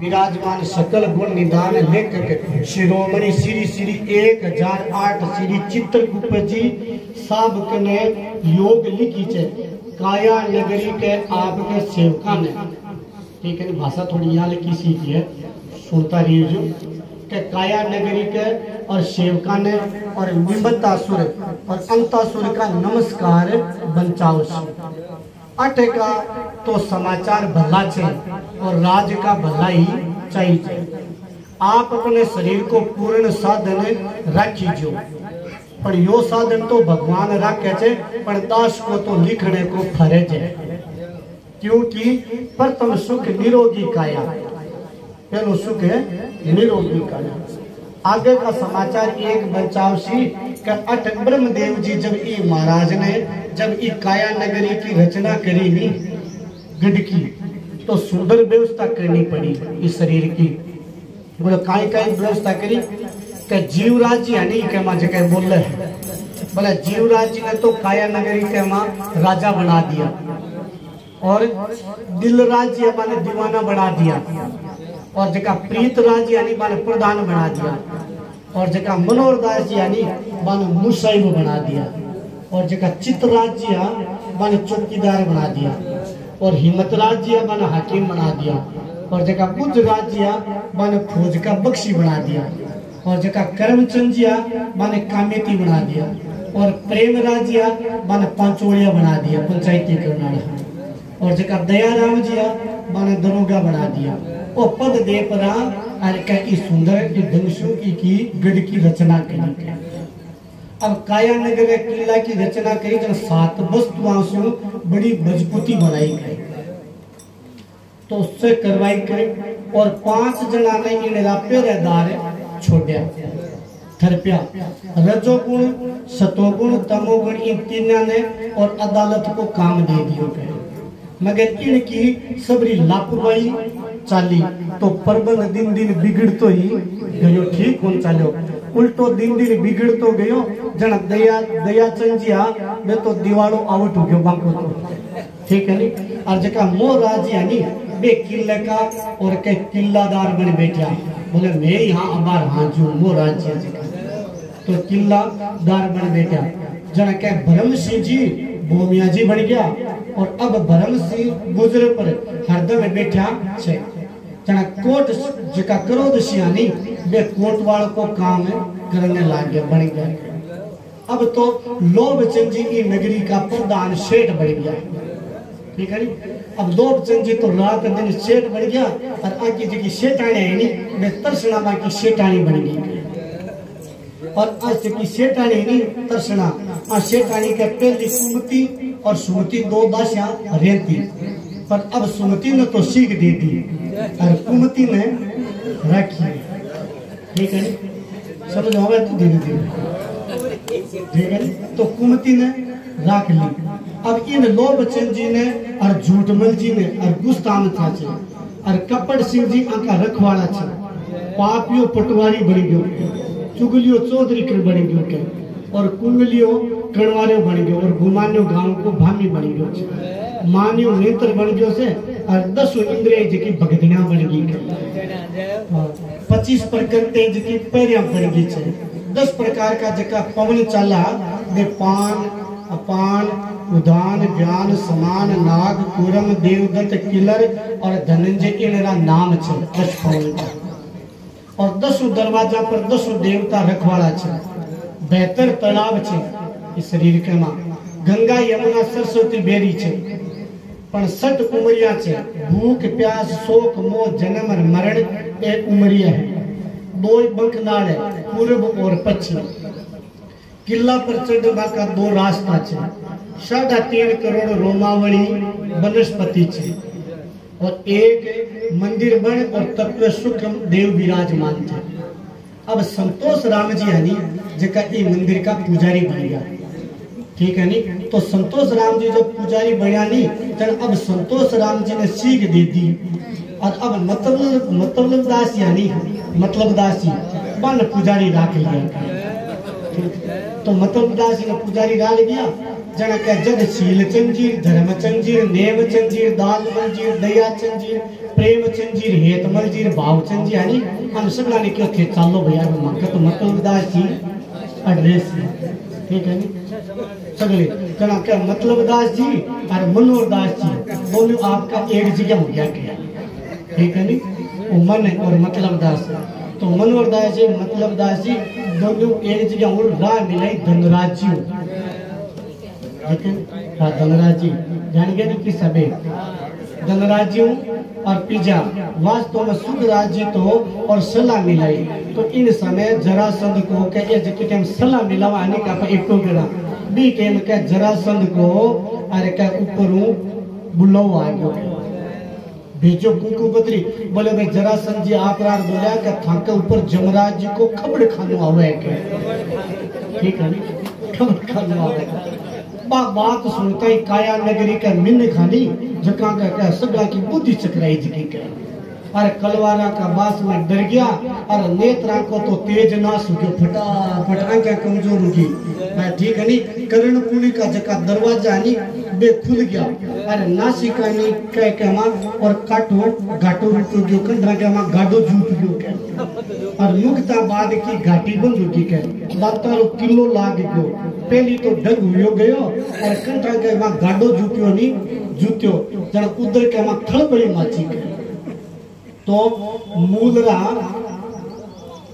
विराजमान सकल गुण निधान लेखक शिरोमणि श्री श्री 1008 श्री चित्रगुप्त जी साब कने योग लिखी छे काया नगरी के आपके सेवका ने। ठीक है, भाषा थोड़ी यहाँ लिखी सीखी है, सुनता रहिए के काया नगरी के और सेवका ने और निमतासुर और अंतासुर का नमस्कार बंचाओ अटे का तो समाचार भला छे और राज का भला ही चाहिए। आप अपने शरीर को पूर्ण साधन रखीजो, पर यो साधन तो भगवान रखे छे, पर दास को तो लिखने को फर्ज है। क्योंकि प्रथम सुख निरोगी काया, पहलो सुख है निरोगी काया। आगे का समाचार एक बचाव सी अठ ब्रह्मदेव जी जब ई महाराज ने जब ई काया नगरी की रचना करी नी गढ़ की, तो सुंदर व्यवस्था करनी पड़ी इस शरीर की। बोले काई काई व्यवस्था करी के जीवराज जी यानी के मां जगह बोल है, बोले जीवराज जी ने तो काया नगरी के मां राजा बना दिया और दिलराज जी माने दीवाना बना दिया और जगह प्रीत राज यानी माने प्रधान बना दिया और जगह मनोहर दास जी यानी माने मुसाहिब बना दिया और जगह चित्रराज जी माने चौकीदार बना दिया और हिम्मत राज जी माने हाकिम बना दिया और जगह बुद्ध राज जी माने फौज का बख्शी बना दिया और जगह करमचंद जी माने कामेती बना दिया और प्रेम राज जी माने पांचोड़िया बना दिया पंचायती करना और जगह दयाराम जी माने दरोगा बना दिया और पद दे परा की सुंदर की धनुषों की गढ़ की रचना करी। अब काया नगर किला की रचना करी जब 7 वस्तुओं से बड़ी मजबूती बनाई गई तो उससे करवाई गई और 5 जना ने इनका पहरेदार छोड़ा थरपिया रजोगुण सतोगुण तमोगुण इन तीनों ने और अदालत को काम दे दिया। मगर इनकी सबरी लापरवाही चाली तो प्रबंध दिन दिन बिगड़ तो ही गयो, ठीक कौन चालो उल्टो दिन दिन बिगड़ तो गयो। जन दया चंजिया मैं तो दीवालो आउट हो गयो बांको तो, ठीक है नी। और जका मोह राज यानी बे किले का और के किल्लादार बन बैठा, बोले मैं यहाँ अबार हाँ जो मोह राज तो किल्लादार बन बैठा। जन के भरम सिंह जी भूमिया जी बन गया और अब भरम सिंह गुजर पर हरदम बैठा छे। जना कोट जका क्रोध सियानी बे कोटवाल को काम करने लग गया बन गया। अब तो लोभचंद जी की नगरी का प्रधान सेठ बन गया, ठीक है नी। अब लोभचंद जी तो रात दिन सेठ बन गया और आगे जी की सेठानी है नी बे तरसना की सेठानी बन गई और आज की सेठानी नहीं तरसना आ सेठानी के पहली सुमति और सुमति 2 दासियां रहती, पर अब सुमति ने तो सीख दे दी और कुमति ने रखी, ठीक है समझ होगा तो धीरे धीरे, ठीक है। तो कुमति ने रख ली। अब इन लोभचंद जी ने और झूठमल जी ने और गुस्तान चाचे और कपड़ सिंह जी आका रखवाड़ा छे, पापियों पटवारी बन गयो, चुगलियो चौधरी कर बन गयो के और कुंगलियो कणवारियो बन गयो और गुमान्यो गांव को भामी बन गयो छे, मानियो नेत्र बन गयो से और 10 इंद्रिय जी की भगदना बन गई के 25 प्रकार तेज की पैरिया बन गई छे। 10 प्रकार का जका पवन चाला वे पान अपान उदान ज्ञान समान नाग कुरम देवदत्त किलर और धनंजय इनरा नाम छे 10 पवन का और 10 दरवाजा पर 10 देवता रखवाड़ा छे। 72 तालाब छे इस शरीर के मां, गंगा यमुना सरस्वती बेरी छे, पण 60 उमरिया छे। भूख प्यास शोक मोह जन्म और मरण एक उमरिया है। 2 बंखनाल है पूर्व और पश्चिम। किला पर चढ़ने का 2 रास्ता छे। 3.5 करोड़ रोमावली वनस्पति छे और एक मंदिर बन और तत्व सुख देव विराजमान थे। अब संतोष राम जी यानी जका ई मंदिर का पुजारी बन गया, ठीक है नी। तो संतोष राम जी जब पुजारी बना नी तो अब संतोष राम जी ने सीख दे दी और अब मतलब दास यानी मतलब दास जी बन पुजारी रख लिया। तो मतलब दास ने पुजारी रख लिया। जना के जग शील चंजीर धर्म चंजीर नेम चंजीर दाल मंजीर दया चंजीर प्रेमचंद जी हेतमल जी भावचंद जी यानी हम सगला ने क्यों थे चालो भैया मक्का तो मतलबदास जी एड्रेस ठीक है नहीं सगले कना क्या मतलबदास जी और मनोहरदास जी दोनों आपका एक जगह हो गया क्या ठीक है नहीं वो मन और मतलबदास तो मनोहरदास जी मतलबदास जी दोनों एक जगह और राह मिलाई धनराज जी ठीक है हाँ धनराज जी जान गया नहीं किस सबे धनराज जी और पिजा वास्तव में सुखराज जी तो और सलाह मिलाई तो इन समय जरासंध को कहे जिसके टाइम सलाह मिलावा आने का एक तो गिरा बी टाइम के जरासंध को अरे क्या ऊपर बुलाओ आ गयो भेजो कुकु बद्री बोले भाई जरासंध जी आप रात बोला कि थाके ऊपर जमराज जी को खबड़ खानो आवे के ठीक है नहीं खबड़ खानो आवे बात सुनता ही काया नगरी का मिन्न खानी जका का सगला की बुद्धि चकराई जी के अरे कलवारा का बास में डर गया और नेत्रा को तो तेज ना सुखो फटाफट आंखें कमजोर होगी ठीक है नहीं कर्णपुरी का जका दरवाजा नहीं बे खुल गया अरे नासिका नहीं कह के मां और काटो घाटो रुक गयो कंधरा के मां गाडो झूठ गयो के और मुक्ता बाद की घाटी बंद होगी के बातारो किलो लाग गयो पहली तो डग हुयो गयो और कंधरा के मां गाडो झूठियो नहीं जूत्यो जण उधर के मां खळबड़ी माची के तो मूलरा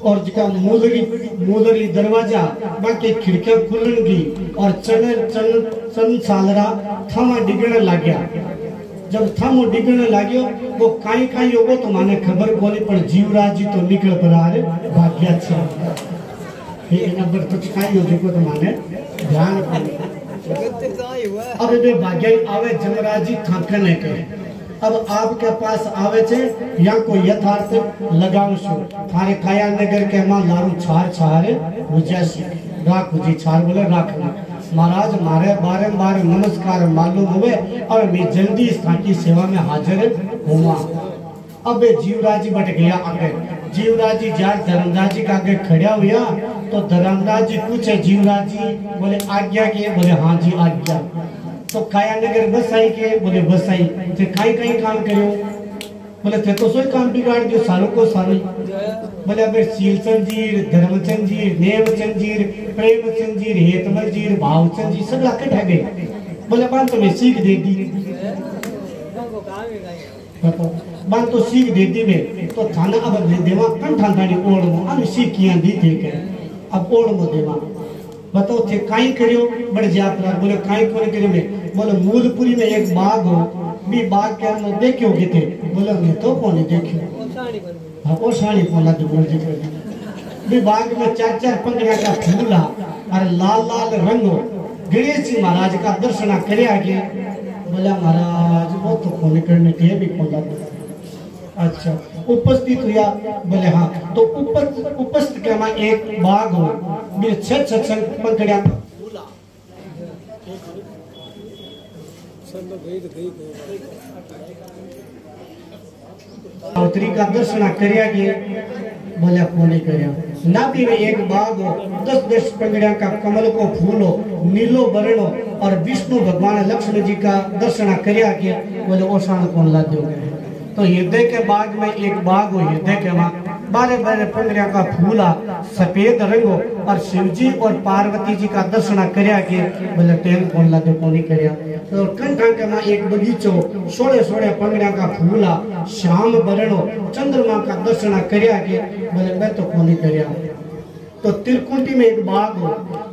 और जिका मूलरी दरवाजा बाकी खिड़कियां खुलनगी और चन सालरा थामा डिगने लग गया जब थामो डिगने लाग्यो वो काई काई होगो तो माने खबर कोनी पर जीवराज जी तो निकल परार भाग्या छे ये नंबर तो काई हो देखो तो माने ध्यान अब बे भाग्या आवे जमराज जी थाकने के अब आपके पास आवे छे या कोई यथार्थ लगाव छो थारे काया नगर के मां लारू छार छार बुझासी राख बुझी छार बोले राखना महाराज मारे बारंबार नमस्कार मालूम हुए और मैं जल्दी इस की सेवा में हाजिर हुआ अब जीवराज जी बट गया आगे जीवराज जी जार धर्मराज जी के आगे खड़ा हुआ तो धर्मराज जी पूछे जीवराज जी बोले आज्ञा की बोले हाँ जी आज्ञा तो काया नगर बसाई के बोले बसाई थे काई काम करियो बोले थे तो सोई काम बिगाड़ दियो सालों को सालों बोले अब शीलचंद जी धर्मचंद जी नेवचंद जी प्रेमचंद जी हेतमल जी भावचंद जी सब लाके ठह गए बोले बात तो मैं सीख दे दी बात तो सीख दे दी में तो थाना अब देवा कन ठानी ओढ़ मो अब सीख किया दी थे के अब ओढ़ मो देवा बताओ थे काई करियो बड़ जापरा बोले काई कोने करियो में बोले मूलपुरी में एक बाग हो भी बाग के अंदर देखियो के थे बोले मैं तो कोने देखियो हां ओ साड़ी कोला जो बोल जी भी बाग में चार चार पंखड़िया का फूल और लाल लाल रंग गणेश जी महाराज का दर्शन करया के बोला महाराज वो तो कोने करने के भी कोला अच्छा उपस्थित हुआ बोले हाँ तो उपस्थित के में एक बाग हो मेरे छह पंखड़िया अवतरी का दर्शन करया के बोले कोने करया नाभि में एक बाग हो 10 पंखड़िया का कमल को फूल हो नीलो वर्ण हो और विष्णु भगवान लक्ष्मण जी का दर्शन करया के बोले ओसाण कौन ला दो तो हृदय के बाग में एक बाग हो हृदय के बाग बारे बारे पंखड़िया का फूल सफेद रंग हो और शिव जी और पार्वती जी का दर्शन करया के बोले टेन कौन ला दो कोनी करया तो कंठा के में एक बगीचो सोड़े सोड़े पंखड़िया का फूल श्याम वर्ण हो चंद्रमा का दर्शन करया के बोले मैं तो कोनी करया तो त्रिकुटी में एक बाग हो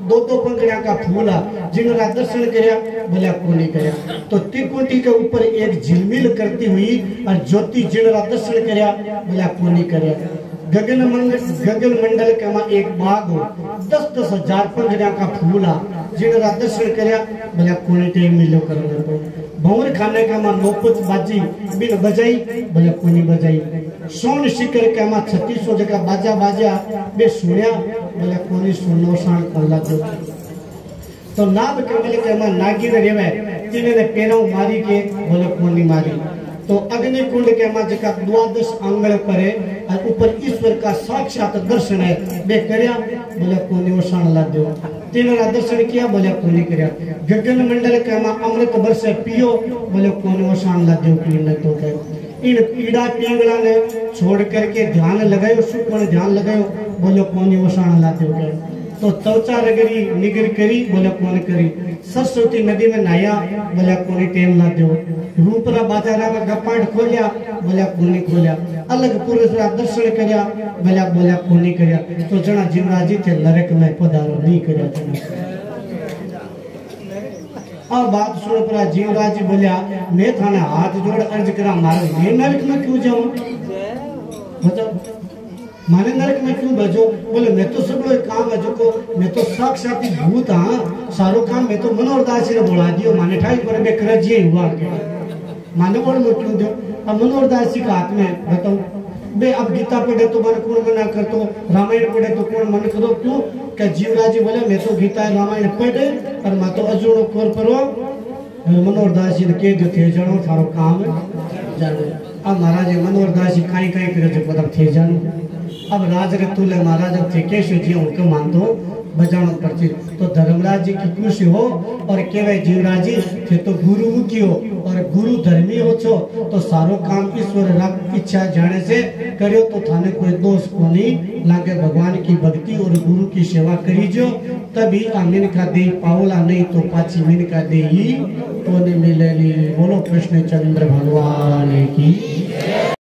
2 पंखड़िया का फूल जिनका दर्शन करया बोले कोनी करया तो त्रिकुटी के ऊपर एक झिलमिल करती हुई और ज्योति जिनका दर्शन करया बोले कोनी करया गगन मंडल के में एक बाग हो 10 हजार पंखड़िया का फूल जिनका दर्शन करया बोले कोनी टाइम मिलो करना तो भंवर खाने का मां नौपत बाजी बिन बजाई बोले कोनी बजाई सोन शिखर के मां 3600 जगह बाजा बाजा बे सुनिया बोले कोनी सुनो शान कोला जो तो नाभ कमल के मां नागिन रेवे तिने ने पेरो मारी के बोले कोनी मारी तो अग्नि कुंड के मां जका 12 आंगण परे और ऊपर ईश्वर का साक्षात दर्शन है बे करया बोले कोनी ओसाण ला दो तीनरा दर्शन किया बोले कोनी करया गगन मंडल के मां अमृत बरसे पियो बोले कोनी ओसाण ला दो पीने तो के इन पीड़ा पींगड़ा ने छोड़ करके ध्यान लगायो, सुपण ध्यान लगायो, बोलो कोनी ओसाण लाते हो गए। तो त्वचा रगड़ी निगर करी, बोले कौन करी। सरस्वती नदी में नहाया, बोले कोनी टेम ला दो। रूपरा बाजारा में गपाट खोलिया, बोले कोनी खोलिया। अलग पुरुष दर्शन करया, बोले कोनी करया। तो जना जीवराज जी थे नरक में पधारो नहीं करया जना। अब बात सुन पर जीवराज जी बोलिया, मैं थाने हाथ जोड़ अर्ज करा, मारो मैं नरक में क्यों जाऊं? मतलब माने नरक में क्यों भेजो? बोले मैं तो सब लोग काम है जो को, मैं तो साक्षात भूत हाँ, सारो काम मैं तो मनोहर दास ने बोला दियो, माने ठाई पर मैं कर जी हुआ के माने बोल मैं क्यों दो? अब मनोहर दास जी का हाथ में बताऊं बे, अब गीता पढ़े तो मन कौन मना कर, तो रामायण पढ़े तो कौन मन करो? क्यों क्या जीवराज जी बोले मैं तो गीता रामायण पढ़े और मैं तो अजूड़ो कोर परो। मनोहर दास जी ने कह दियो थे जानो थारो काम जानो। अब महाराज मनोहर दास जी काई काई करे जो पता थे जानो। अब राज रे तुले महाराज थे केशव जी हुक्म मानतो बजानो पड़ती। तो धर्मराज जी की खुशी हो और केवे जीवराज जी थे तो गुरु मुखियो और गुरु धर्मी हो छो, तो सारो काम ईश्वर रब इच्छा जाने से करियो, तो थाने कोई दोष कोनी लागे। भगवान की भक्ति और गुरु की सेवा करी जो, तभी आमीन का दे पावला, नहीं तो पाची मीन का दे ही तो ने मिलेली। बोलो कृष्ण चंद्र भगवान की।